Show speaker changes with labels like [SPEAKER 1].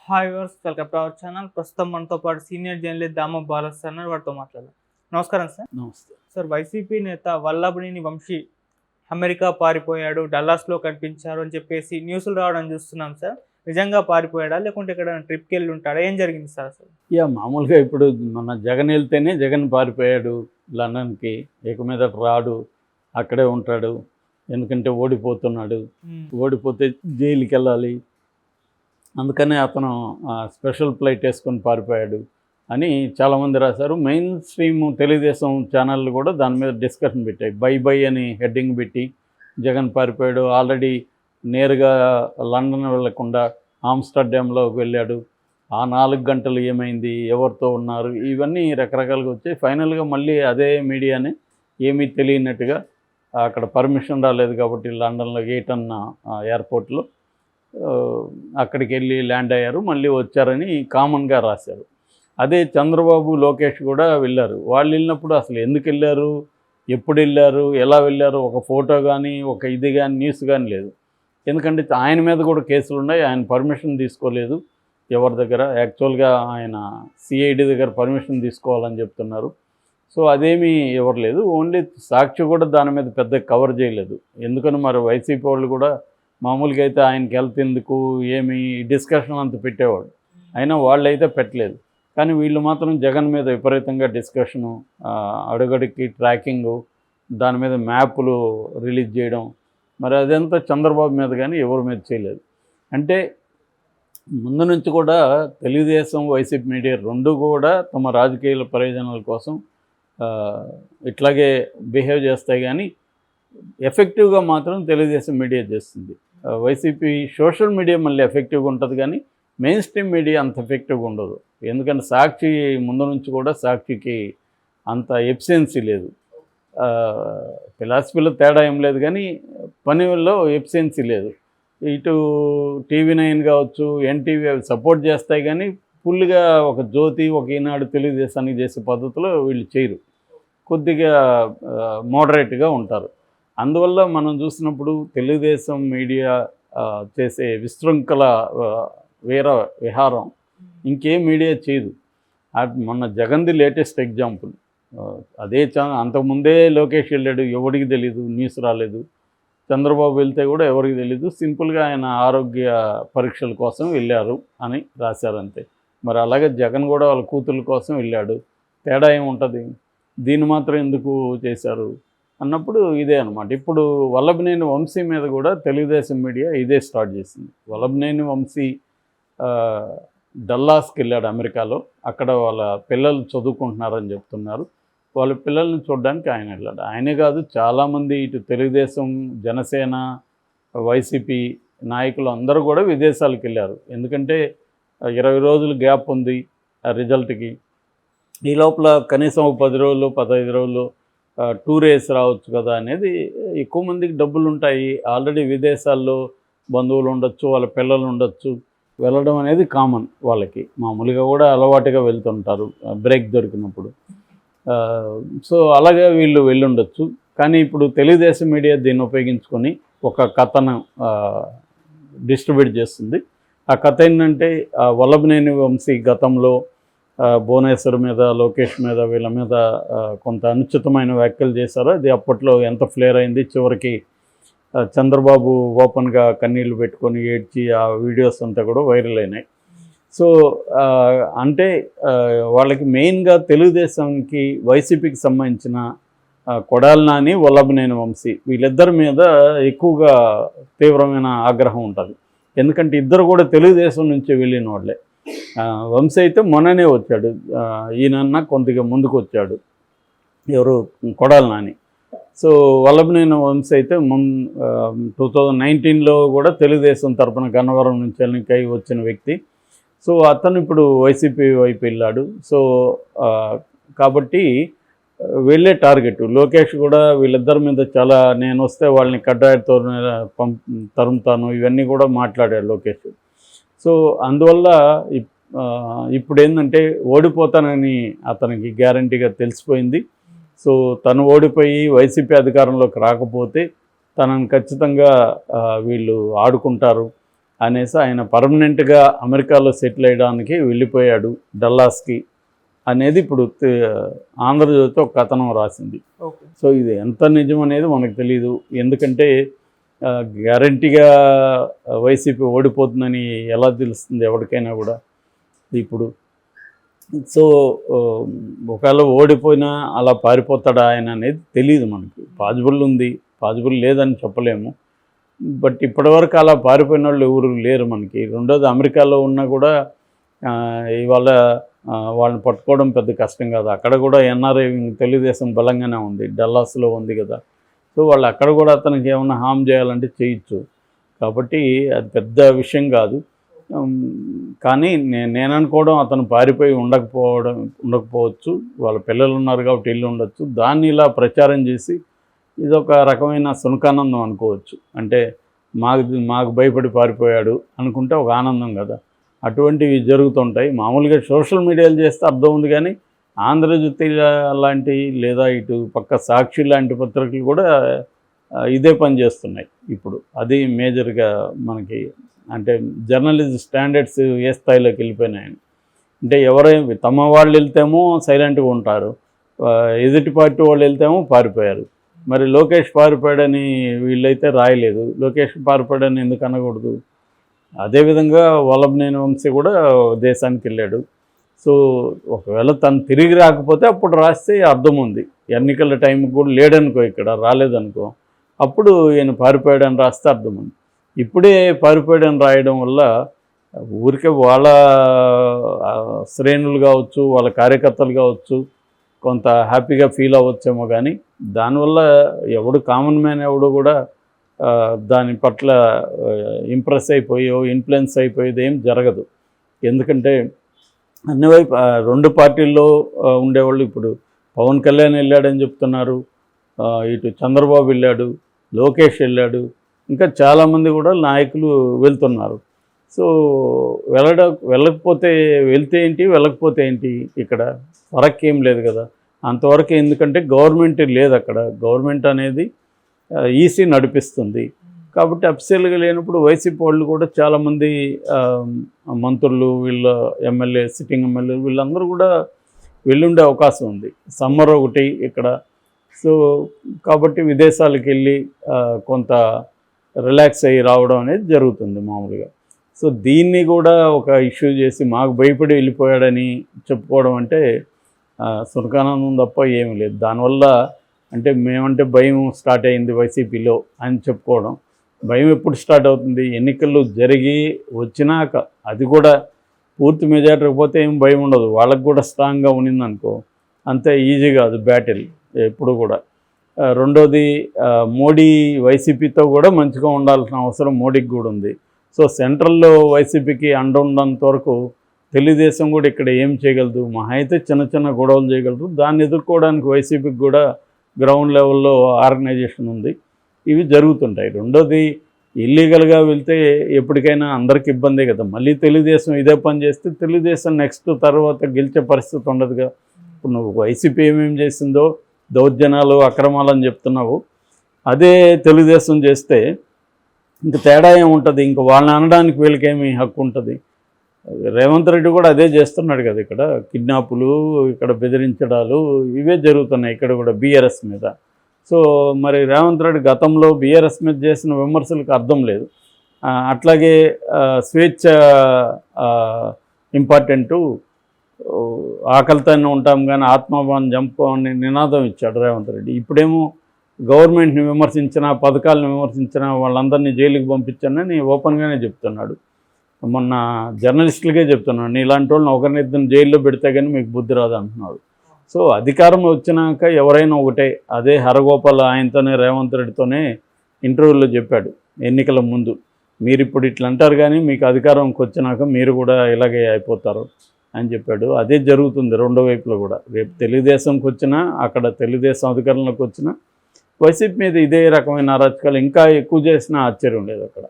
[SPEAKER 1] Hi viewers, welcome to our channel. ప్రస్తుతం మనతో పాటు సీనియర్ జర్నలిస్ట్ దామ బాలస్ అన్నారు, వాటితో మాట్లాడదాం. నమస్కారం సార్.
[SPEAKER 2] నమస్తే
[SPEAKER 1] సార్, వైసీపీ నేత వల్లభనేని వంశీ అమెరికా పారిపోయాడు, డల్లాస్లో కనిపించారు అని చెప్పేసి న్యూస్లు రావడం చూస్తున్నాం సార్. నిజంగా పారిపోయాడా, లేకుంటే ఇక్కడ ట్రిప్కి వెళ్ళి ఉంటాడా, ఏం జరిగింది సార్ అసలు?
[SPEAKER 2] మామూలుగా ఇప్పుడు మన జగన్ వెళ్తేనే జగన్ పారిపోయాడు లండన్కి, ఇక మీద రాడు, అక్కడే ఉంటాడు, ఎందుకంటే ఓడిపోతున్నాడు, ఓడిపోతే జైలుకి వెళ్ళాలి, అందుకనే అతను స్పెషల్ ఫ్లైట్ వేసుకొని పారిపోయాడు అని చాలామంది రాశారు. మెయిన్ స్ట్రీమ్ తెలుగుదేశం ఛానళ్ళు కూడా దాని మీద డిస్కషన్ పెట్టాయి. బై బై అని హెడ్డింగ్ పెట్టి జగన్ పారిపోయాడు, ఆల్రెడీ నేరుగా లండన్ వెళ్లకుండా ఆమ్స్టర్డామ్లోకి వెళ్ళాడు, ఆ 4 గంటలు ఏమైంది, ఎవరితో ఉన్నారు, ఇవన్నీ రకరకాలుగా వచ్చాయి. ఫైనల్గా మళ్ళీ అదే మీడియాని ఏమీ తెలియనట్టుగా అక్కడ పర్మిషన్ రాలేదు కాబట్టి లండన్లో ఏటన్ ఎయిర్పోర్ట్లో అక్కడికి వెళ్ళి ల్యాండ్ అయ్యారు, మళ్ళీ వచ్చారని కామన్గా రాశారు. అదే చంద్రబాబు లోకేష్ కూడా వెళ్ళారు. వాళ్ళు వెళ్ళినప్పుడు అసలు ఎందుకు వెళ్ళారు, ఎప్పుడు వెళ్ళారు, ఎలా వెళ్ళారు, ఒక ఫోటో కానీ ఒక ఇది కానీ న్యూస్ కానీ లేదు. ఎందుకంటే ఆయన మీద కూడా కేసులు ఉన్నాయి, ఆయన పర్మిషన్ తీసుకోలేదు ఎవరి దగ్గర. యాక్చువల్గా ఆయన సిఐడి దగ్గర పర్మిషన్ తీసుకోవాలని చెప్తున్నారు. సో అదేమీ ఎవరు లేదు. ఓన్లీ సాక్షి కూడా దాని మీద పెద్ద కవర్ చేయలేదు. ఎందుకని మరి వైసీపీ వాళ్ళు కూడా మామూలుగా అయితే ఆయనకి హెల్త్ ఎందుకు ఏమి డిస్కషన్ అంత పెట్టేవాడు, అయినా వాళ్ళు అయితే పెట్టలేదు. కానీ వీళ్ళు మాత్రం జగన్ మీద విపరీతంగా డిస్కషను, అడుగడికి ట్రాకింగు, దాని మీద మ్యాపులు రిలీజ్ చేయడం, మరి అదంతా చంద్రబాబు మీద కానీ ఎవరి మీద చేయలేదు. అంటే ముందు నుంచి కూడా తెలుగుదేశం వైసీపీ మీడియా రెండు కూడా తమ రాజకీయ ప్రయోజనాల కోసం ఇట్లాగే బిహేవ్ చేస్తాయి, కానీ ఎఫెక్టివ్గా మాత్రం తెలుగుదేశం మీడియా చేస్తుంది. వైసీపీ సోషల్ మీడియా మళ్ళీ ఎఫెక్టివ్గా ఉంటుంది, కానీ మెయిన్ స్ట్రీమ్ మీడియా అంత ఎఫెక్టివ్గా ఉండదు. ఎందుకంటే సాక్షి ముందు నుంచి కూడా సాక్షికి అంత ఎఫిషియన్సీ లేదు. ఫిలాసఫీలో తేడా ఏం లేదు, కానీ పనిలో ఎఫిషియన్సీ లేదు. ఇటు TV9 కావచ్చు, ఎన్టీవీ అవి సపోర్ట్ చేస్తాయి, కానీ ఫుల్గా ఒక జ్యోతి, ఒక ఈనాడు తెలుగుదేశానికి చేసే పద్ధతిలో వీళ్ళు చేయరు, కొద్దిగా మోడరేట్గా ఉంటారు. అందువల్ల మనం చూసినప్పుడు తెలుగుదేశం మీడియా చేసే విశృంఖల వీర విహారం ఇంకేం మీడియా చేయదు. మొన్న జగన్ది లేటెస్ట్ ఎగ్జాంపుల్. అదే అంతకుముందే లోకేష్ వెళ్ళాడు, ఎవరికి తెలీదు, న్యూస్ రాలేదు. చంద్రబాబు వెళ్తే కూడా ఎవరికి తెలీదు, సింపుల్గా ఆయన ఆరోగ్య పరీక్షల కోసం వెళ్ళారు అని రాశారంతే. మరి అలాగే జగన్ కూడా వాళ్ళ కూతుర్ల కోసం వెళ్ళాడు, తేడా ఏముంటుంది, దీన్ని మాత్రం ఎందుకు చేశారు అన్నప్పుడు ఇదే అనమాట. ఇప్పుడు వల్లభనేని వంశీ మీద కూడా తెలుగుదేశం మీడియా ఇదే స్టార్ట్ చేసింది. వల్లభనేని వంశీ డల్లాస్కి వెళ్ళాడు అమెరికాలో, అక్కడ వాళ్ళ పిల్లలు చదువుకుంటున్నారని చెప్తున్నారు. వాళ్ళ పిల్లల్ని చూడడానికి ఆయన వెళ్ళాడు. ఆయనే కాదు, చాలామంది ఇటు తెలుగుదేశం, జనసేన, వైసీపీ నాయకులు అందరూ కూడా విదేశాలకు వెళ్ళారు. ఎందుకంటే 20 రోజులు గ్యాప్ ఉంది రిజల్ట్కి. ఈ లోపల కనీసం 10 రోజులు 15 రోజులు టూర్ వేసి రావచ్చు కదా అనేది. ఎక్కువ మందికి డబ్బులు ఉంటాయి, ఆల్రెడీ విదేశాల్లో బంధువులు ఉండొచ్చు, వాళ్ళ పిల్లలు ఉండొచ్చు, వెళ్ళడం అనేది కామన్ వాళ్ళకి. మామూలుగా కూడా అలవాటుగా వెళ్తుంటారు బ్రేక్ దొరికినప్పుడు. సో అలాగే వీళ్ళు వెళ్ళుండొచ్చు. కానీ ఇప్పుడు తెలుగుదేశం మీడియా దీన్ని ఉపయోగించుకొని ఒక కథను డిస్ట్రిబ్యూట్ చేస్తుంది. ఆ కథ ఏంటంటే, వల్లభనేని వంశీ గతంలో భువనేశ్వర్ మీద, లోకేష్ మీద, వీళ్ళ మీద కొంత అనుచితమైన వ్యాఖ్యలు చేశారు. అది అప్పట్లో ఎంత ఫ్లేర్ అయింది, చివరికి చంద్రబాబు ఓపెన్గా కన్నీళ్లు పెట్టుకొని ఏడ్చి ఆ వీడియోస్ అంతా కూడా వైరల్ అయినాయి. సో అంటే వాళ్ళకి మెయిన్గా తెలుగుదేశంకి, వైసీపీకి సంబంధించిన కొడాలి నాని, వల్లభనేని వంశీ వీళ్ళిద్దరి మీద ఎక్కువగా తీవ్రమైన ఆగ్రహం ఉంటుంది. ఎందుకంటే ఇద్దరు కూడా తెలుగుదేశం నుంచి వెళ్ళిన వాళ్ళే. వంశీ అయితే మొన్ననే వచ్చాడు, ఈయనన్నా కొద్దిగా ముందుకు వచ్చాడు, ఎవరు కొడాలి నాని. సో వల్లభనేని వంశీ అయితే 2019లో కూడా తెలుగుదేశం తరపున గన్నవరం నుంచి ఎన్నికై వచ్చిన వ్యక్తి. సో అతను ఇప్పుడు వైసీపీ వైపు వెళ్ళాడు. సో కాబట్టి వెళ్ళే టార్గెట్ లోకేష్ కూడా వీళ్ళిద్దరి మీద చాలా, నేను వస్తే వాళ్ళని కడ్డాయితో తరుముతాను, ఇవన్నీ కూడా మాట్లాడాడు లోకేష్. సో అందువల్ల ఇప్పుడు ఏంటంటే ఓడిపోతానని అతనికి గ్యారంటీగా తెలిసిపోయింది. సో తను ఓడిపోయి వైసీపీ అధికారంలోకి రాకపోతే తనను ఖచ్చితంగా వీళ్ళు ఆడుకుంటారు అనేసి ఆయన పర్మనెంట్గా అమెరికాలో సెటిల్ అయ్యడానికి వెళ్ళిపోయాడు డల్లాస్కి అనేది ఇప్పుడు ఆంధ్రజ్యోతి ఒక కథనం రాసింది.
[SPEAKER 1] ఓకే.
[SPEAKER 2] సో ఇది ఎంత నిజం అనేది మనకు తెలియదు. ఎందుకంటే గ్యారంటీగా వైసీపీ ఓడిపోతుందని ఎలా తెలుస్తుంది ఎవరికైనా కూడా ఇప్పుడు. సో ఒకవేళ ఓడిపోయినా అలా పారిపోతాడా ఆయన అనేది తెలియదు మనకి. పాజిబుల్ ఉంది, పాజిబుల్ లేదని చెప్పలేము. బట్ ఇప్పటివరకు అలా పారిపోయిన వాళ్ళు ఎవరు లేరు మనకి. రెండోది అమెరికాలో ఉన్నా కూడా ఇవాళ వాళ్ళని పట్టుకోవడం పెద్ద కష్టం కాదు. అక్కడ కూడా ఎన్ఆర్ఐ తెలుగుదేశం బలంగానే ఉంది, డల్లాస్లో ఉంది కదా. సో వాళ్ళు అక్కడ కూడా అతనికి ఏమైనా హామ్ చేయాలంటే చేయొచ్చు. కాబట్టి అది పెద్ద విషయం కాదు. కానీ నేను అనుకోవడం అతను పారిపోయి ఉండకపోవచ్చు. వాళ్ళ పిల్లలు ఉన్నారు కాబట్టి ఇల్లు ఉండొచ్చు. దాన్ని ఇలా ప్రచారం చేసి ఇదొక రకమైన సునకానందం అనుకోవచ్చు. అంటే మాకు భయపడి పారిపోయాడు అనుకుంటే ఒక ఆనందం కదా. అటువంటివి జరుగుతుంటాయి. మామూలుగా సోషల్ మీడియాలు చేస్తే అర్థం ఉంది, కానీ ఆంధ్రజ్యోతి లాంటి లేదా ఇటు పక్క సాక్షి లాంటి పత్రికలు కూడా ఇదే పని చేస్తున్నాయి ఇప్పుడు. అది మేజర్గా మనకి అంటే జర్నలిజం స్టాండర్డ్స్ ఏ స్థాయిలోకి వెళ్ళిపోయినాయని. అంటే ఎవరైనా తమ వాళ్ళు వెళ్తేమో సైలెంట్గా ఉంటారు, ఎదుటి పార్టీ వాళ్ళు వెళ్తేమో పారిపోయారు. మరి లోకేష్ పారిపోయాడని వీళ్ళైతే రాయలేదు, లోకేష్ పారిపోయాడని ఎందుకు అనకూడదు? అదేవిధంగా వల్లభనేని వంశీ కూడా దేశానికి వెళ్ళాడు. సో ఒకవేళ తను తిరిగి రాకపోతే అప్పుడు రాస్తే అర్థం ఉంది. ఎన్నికల టైంకి కూడా లేడనుకో, ఇక్కడ రాలేదనుకో, అప్పుడు ఈయన పారిపోయాడని రాస్తే అర్థం ఉంది. ఇప్పుడే పారిపోయాడని రాయడం వల్ల ఊరికే వాళ్ళ శ్రేణులు కావచ్చు, వాళ్ళ కార్యకర్తలు కావచ్చు కొంత హ్యాపీగా ఫీల్ అవ్వచ్చేమో, కానీ దానివల్ల ఎవడు కామన్ మ్యాన్ ఎవడు కూడా దాని పట్ల ఇంప్రెస్ అయిపోయో ఇన్ఫ్లుయెన్స్ అయిపోయేది ఏం జరగదు. ఎందుకంటే అన్ని వైపు రెండు పార్టీల్లో ఉండేవాళ్ళు ఇప్పుడు పవన్ కళ్యాణ్ వెళ్ళాడని చెప్తున్నారు, ఇటు చంద్రబాబు వెళ్ళాడు, లోకేష్ వెళ్ళాడు, ఇంకా చాలామంది కూడా నాయకులు వెళ్తున్నారు. సో వెళ్ళకపోతే వెళ్తే ఏంటి, వెళ్ళకపోతే ఏంటి, ఇక్కడ ఫరక్ ఏం లేదు కదా అంతవరకు. ఎందుకంటే గవర్నమెంట్ లేదు అక్కడ, గవర్నమెంట్ అనేది ఈసీ నడిపిస్తుంది కాబట్టి అఫీషియల్గా లేనప్పుడు వైసీపీ వాళ్ళు కూడా చాలామంది మంత్రులు, వీళ్ళ ఎమ్మెల్యే, సిట్టింగ్ ఎమ్మెల్యేలు వీళ్ళందరూ కూడా వెళ్ళుండే అవకాశం ఉంది. సమ్మర్ ఒకటి ఇక్కడ. సో కాబట్టి విదేశాలకు వెళ్ళి కొంత రిలాక్స్ అయ్యి రావడం అనేది జరుగుతుంది మామూలుగా. సో దీన్ని కూడా ఒక ఇష్యూ చేసి మాకు భయపడి వెళ్ళిపోయాడని చెప్పుకోవడం అంటే సునకానందం తప్ప ఏమీ లేదు. దానివల్ల అంటే మేమంటే భయం స్టార్ట్ అయింది వైసీపీలో అని చెప్పుకోవడం. భయం ఎప్పుడు స్టార్ట్ అవుతుంది? ఎన్నికలు జరిగి వచ్చినాక. అది కూడా పూర్తి మెజారిటీ పోతే ఏం భయం ఉండదు, వాళ్ళకు కూడా స్ట్రాంగ్గా ఉన్నిందనుకో అంతే ఈజీ కాదు బ్యాటిల్ ఎప్పుడు కూడా. రెండోది మోడీ వైసీపీతో కూడా మంచిగా ఉండాల్సిన అవసరం మోడీకి కూడా ఉంది. సో సెంట్రల్లో వైసీపీకి అండ ఉన్నంత వరకు తెలుగుదేశం కూడా ఇక్కడ ఏం చేయగలదు? మహా అయితే చిన్న చిన్న గొడవలు చేయగలరు. దాన్ని ఎదుర్కోవడానికి వైసీపీకి కూడా గ్రౌండ్ లెవెల్లో ఆర్గనైజేషన్ ఉంది. ఇవి జరుగుతుంటాయి. రెండోది ఇల్లీగల్గా వెళ్తే ఎప్పటికైనా అందరికి ఇబ్బందే కదా. మళ్ళీ తెలుగుదేశం ఇదే పని చేస్తే తెలుగుదేశం నెక్స్ట్ తర్వాత గెలిచే పరిస్థితి ఉండదుగా. ఇప్పుడు నువ్వు వైసీపీ ఏమేమి చేసిందో దౌర్జన్యాలు, అక్రమాలు అని చెప్తున్నావు, అదే తెలుగుదేశం చేస్తే ఇంక తేడా ఏముంటుంది? ఇంక వాళ్ళని అనడానికి వీళ్ళకేమి హక్కు ఉంటుంది? రేవంత్ రెడ్డి కూడా అదే చేస్తున్నాడు కదా. ఇక్కడ కిడ్నాపులు, ఇక్కడ బెదిరించడాలు ఇవే జరుగుతున్నాయి ఇక్కడ కూడా బీఆర్ఎస్ మీద. సో మరి రేవంత్ రెడ్డి గతంలో బీఆర్ఎస్ మీద చేసిన విమర్శలకు అర్థం లేదు. అట్లాగే స్వేచ్ఛ ఇంపార్టెంటు, ఆకలితోనే ఉంటాం కానీ ఆత్మాభిమానం చంపుకోని నినాదం ఇచ్చాడు రేవంత్ రెడ్డి. ఇప్పుడేమో గవర్నమెంట్ని విమర్శించినా, పథకాలను విమర్శించినా వాళ్ళందరినీ జైలుకి పంపించానని ఓపెన్గానే చెప్తున్నాడు. మొన్న జర్నలిస్టులకే చెప్తున్నాడు, నీ ఇలాంటి వాళ్ళని ఒకరినిద్దరిని జైల్లో పెడితే కానీ మీకు బుద్ధి రాదు అంటున్నాడు. సో అధికారం వచ్చినాక ఎవరైనా ఒకటే. అదే హరగోపాల్ ఆయనతోనే రేవంత్ రెడ్డితోనే ఇంటర్వ్యూలో చెప్పాడు ఎన్నికల ముందు, మీరు ఇప్పుడు ఇట్లా అంటారు కానీ మీకు అధికారంకి వచ్చినాక మీరు కూడా ఇలాగే అయిపోతారు అని చెప్పాడు. అదే జరుగుతుంది రెండో వైపులో కూడా. రేపు తెలుగుదేశంకి వచ్చినా, అక్కడ తెలుగుదేశం అధికారంలోకి వచ్చినా వైసీపీ మీద ఇదే రకమైన అరాచకాలు ఇంకా ఎక్కువ చేసినా ఆశ్చర్యం లేదు అక్కడ.